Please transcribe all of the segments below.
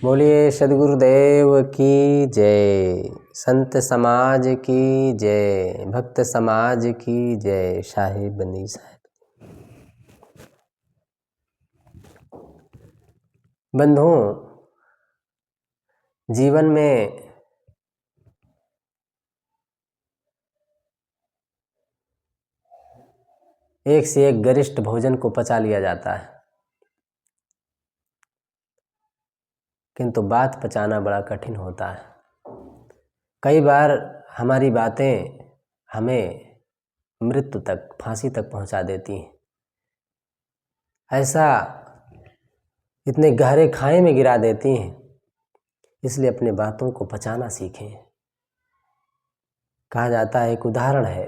बोलिए सद्गुरुदेव की जय, संत समाज की जय, भक्त समाज की जय। साहिब बंदी साहिब। बंधुओं, जीवन में एक से एक गरिष्ठ भोजन को पचा लिया जाता है, किंतु बात पचाना बड़ा कठिन होता है। कई बार हमारी बातें हमें मृत्यु तक, फांसी तक पहुंचा देती हैं। ऐसा इतने गहरे खाए में गिरा देती हैं। इसलिए अपने बातों को पचाना सीखें। कहा जाता है, एक उदाहरण है,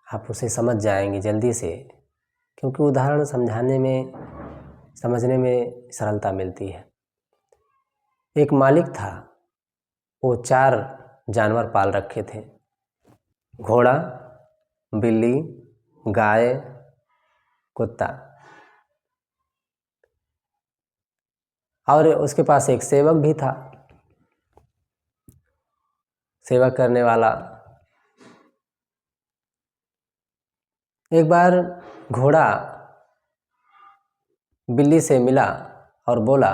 आप उसे समझ जाएंगे जल्दी से, क्योंकि उदाहरण समझाने में, समझने में सरलता मिलती है। एक मालिक था, वो 4 जानवर पाल रखे थे, घोड़ा, बिल्ली, गाय, कुत्ता, और उसके पास एक सेवक भी था, सेवा करने वाला। एक बार घोड़ा बिल्ली से मिला और बोला,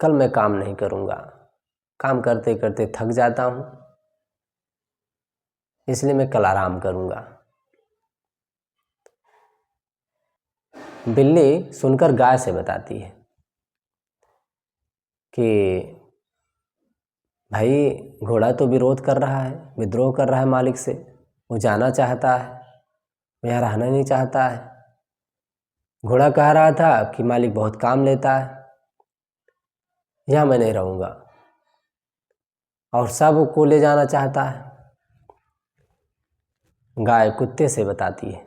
कल मैं काम नहीं करूँगा, काम करते करते थक जाता हूँ, इसलिए मैं कल आराम करूँगा। बिल्ली सुनकर गाय से बताती है कि भाई, घोड़ा तो विरोध कर रहा है, विद्रोह कर रहा है मालिक से, वो जाना चाहता है, वो यहाँ रहना नहीं चाहता है। घोड़ा कह रहा था कि मालिक बहुत काम लेता है, यहाँ मैं नहीं रहूँगा, और सब को ले जाना चाहता है। गाय कुत्ते से बताती है,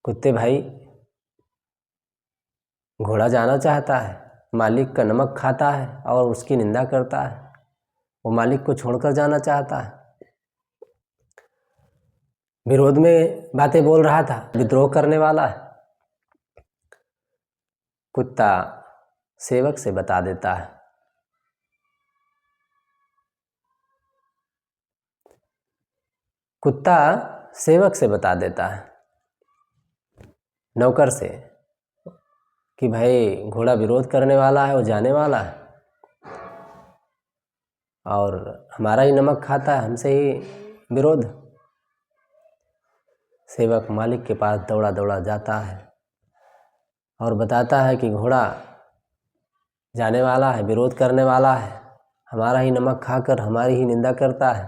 कुत्ते भाई, घोड़ा जाना चाहता है, मालिक का नमक खाता है और उसकी निंदा करता है, वो मालिक को छोड़कर जाना चाहता है। विरोध में बातें बोल रहा था, विद्रोह करने वाला है। कुत्ता सेवक से बता देता है, कुत्ता सेवक से बता देता है, नौकर से, कि भाई घोड़ा विरोध करने वाला है, वो जाने वाला है, और हमारा ही नमक खाता है, हमसे ही विरोध। सेवक मालिक के पास दौड़ा दौड़ा जाता है और बताता है कि घोड़ा जाने वाला है, विरोध करने वाला है, हमारा ही नमक खाकर हमारी ही निंदा करता है।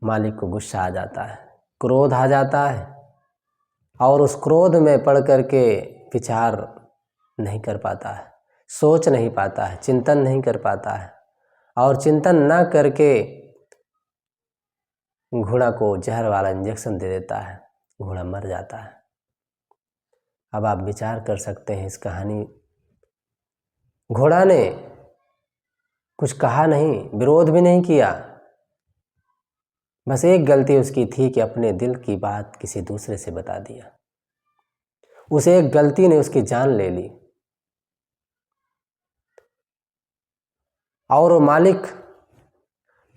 मालिक को गुस्सा आ जाता है, क्रोध आ जाता है, और उस क्रोध में पड़ करके विचार नहीं कर पाता है, सोच नहीं पाता है, चिंतन नहीं कर पाता है, और चिंतन न करके घोड़ा को जहर वाला इंजेक्शन दे देता है, घोड़ा मर जाता है। अब आप विचार कर सकते हैं इस कहानी। घोड़ा ने कुछ कहा नहीं, विरोध भी नहीं किया, बस एक गलती उसकी थी कि अपने दिल की बात किसी दूसरे से बता दिया। उस एक गलती ने उसकी जान ले ली, और वो मालिक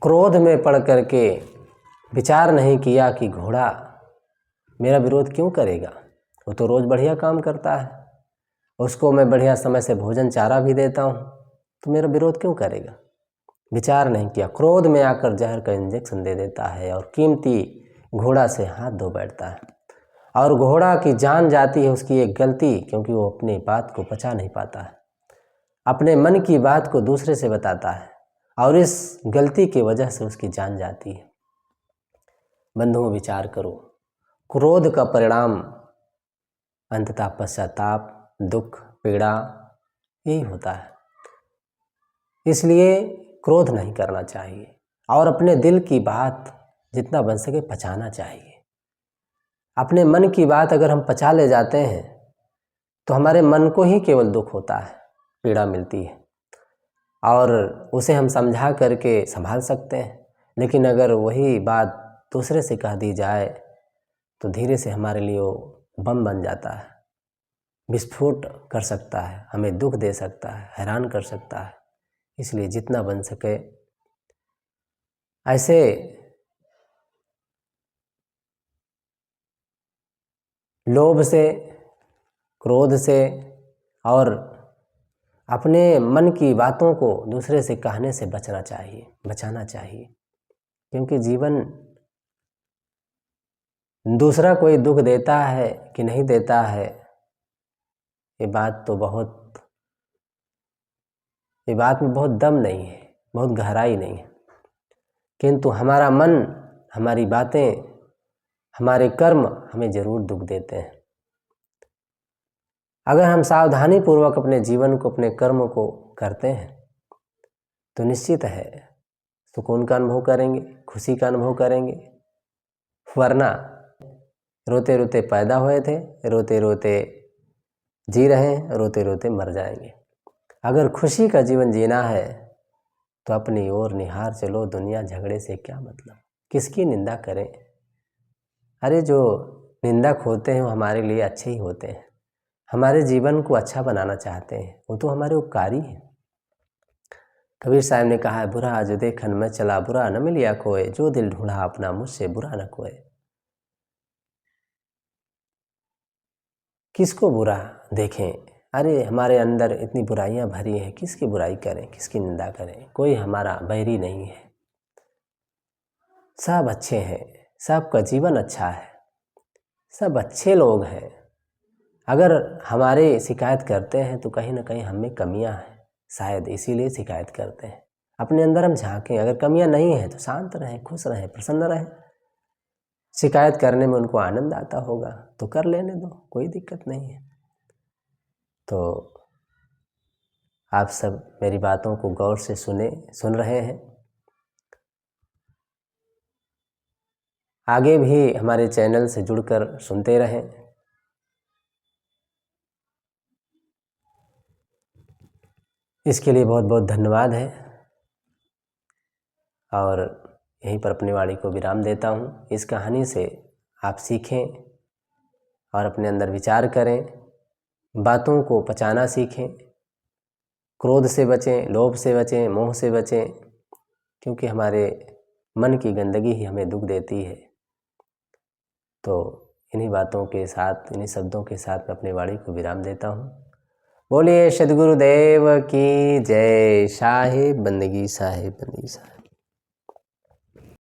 क्रोध में पड़ करके विचार नहीं किया कि घोड़ा मेरा विरोध क्यों करेगा, वो तो रोज़ बढ़िया काम करता है, उसको मैं बढ़िया समय से भोजन चारा भी देता हूँ, तो मेरा विरोध क्यों करेगा। विचार नहीं किया, क्रोध में आकर जहर का इंजेक्शन दे देता है और कीमती घोड़ा से हाथ धो बैठता है, और घोड़ा की जान जाती है उसकी एक गलती, क्योंकि वो अपनी बात को पचा नहीं पाता है, अपने मन की बात को दूसरे से बताता है, और इस गलती की वजह से उसकी जान जाती है। बंधुओं, विचार करो, क्रोध का परिणाम अंततः पश्चाताप, दुख, पीड़ा यही होता है। इसलिए क्रोध नहीं करना चाहिए, और अपने दिल की बात जितना बन सके पचाना चाहिए। अपने मन की बात अगर हम पचा ले जाते हैं तो हमारे मन को ही केवल दुख होता है, पीड़ा मिलती है, और उसे हम समझा करके संभाल सकते हैं। लेकिन अगर वही बात दूसरे से कह दी जाए तो धीरे से हमारे लिए वो बम बन जाता है, विस्फोट कर सकता है, हमें दुख दे सकता है, हैरान कर सकता है। इसलिए जितना बन सके ऐसे लोभ से, क्रोध से और अपने मन की बातों को दूसरे से कहने से बचाना चाहिए। क्योंकि जीवन दूसरा कोई दुख देता है कि नहीं देता है, ये बात में बहुत दम नहीं है, बहुत गहराई नहीं है। किंतु हमारा मन, हमारी बातें, हमारे कर्म हमें जरूर दुख देते हैं। अगर हम सावधानी पूर्वक अपने जीवन को, अपने कर्म को करते हैं तो निश्चित है सुकून का अनुभव करेंगे, खुशी का अनुभव करेंगे। वरना रोते रोते पैदा हुए थे, रोते रोते जी रहे हैं, रोते रोते मर जाएंगे। अगर खुशी का जीवन जीना है तो अपनी ओर निहार चलो, दुनिया झगड़े से क्या मतलब, किसकी निंदा करें। अरे जो निंदक होते हैं वो हमारे लिए अच्छे ही होते हैं, हमारे जीवन को अच्छा बनाना चाहते हैं, वो तो हमारे उपकारी हैं। कबीर साहब ने कहा है, बुरा जो देखन में चला बुरा न मिलिया कोय, जो दिल ढूंढा अपना मुझसे बुरा न कोय। किसको बुरा देखें, अरे हमारे अंदर इतनी बुराइयां भरी हैं, किसकी बुराई करें, किसकी निंदा करें। कोई हमारा बैरी नहीं है, सब अच्छे हैं, सबका जीवन अच्छा है, सब अच्छे लोग हैं। अगर हमारे शिकायत करते हैं तो कहीं ना कहीं हम में कमियां हैं, शायद इसीलिए शिकायत करते हैं। अपने अंदर हम झांकें, अगर कमियां नहीं हैं तो शांत रहें, खुश रहें, प्रसन्न रहें। शिकायत करने में उनको आनंद आता होगा तो कर लेने दो, कोई दिक्कत नहीं है। तो आप सब मेरी बातों को गौर से सुन रहे हैं। आगे भी हमारे चैनल से जुड़कर सुनते रहें। इसके लिए बहुत बहुत धन्यवाद है और यहीं पर अपनी वाणी को विराम देता हूँ। इस कहानी से आप सीखें और अपने अंदर विचार करें, बातों को पचाना सीखें, क्रोध से बचें, लोभ से बचें, मोह से बचें, क्योंकि हमारे मन की गंदगी ही हमें दुख देती है। तो इन्हीं बातों के साथ, इन्हीं शब्दों के साथ मैं अपनी वाणी को विराम देता हूँ। बोलिए सद्गुरुदेव की जय। साहिब बंदगी, साहिब बंदगी, साहिब।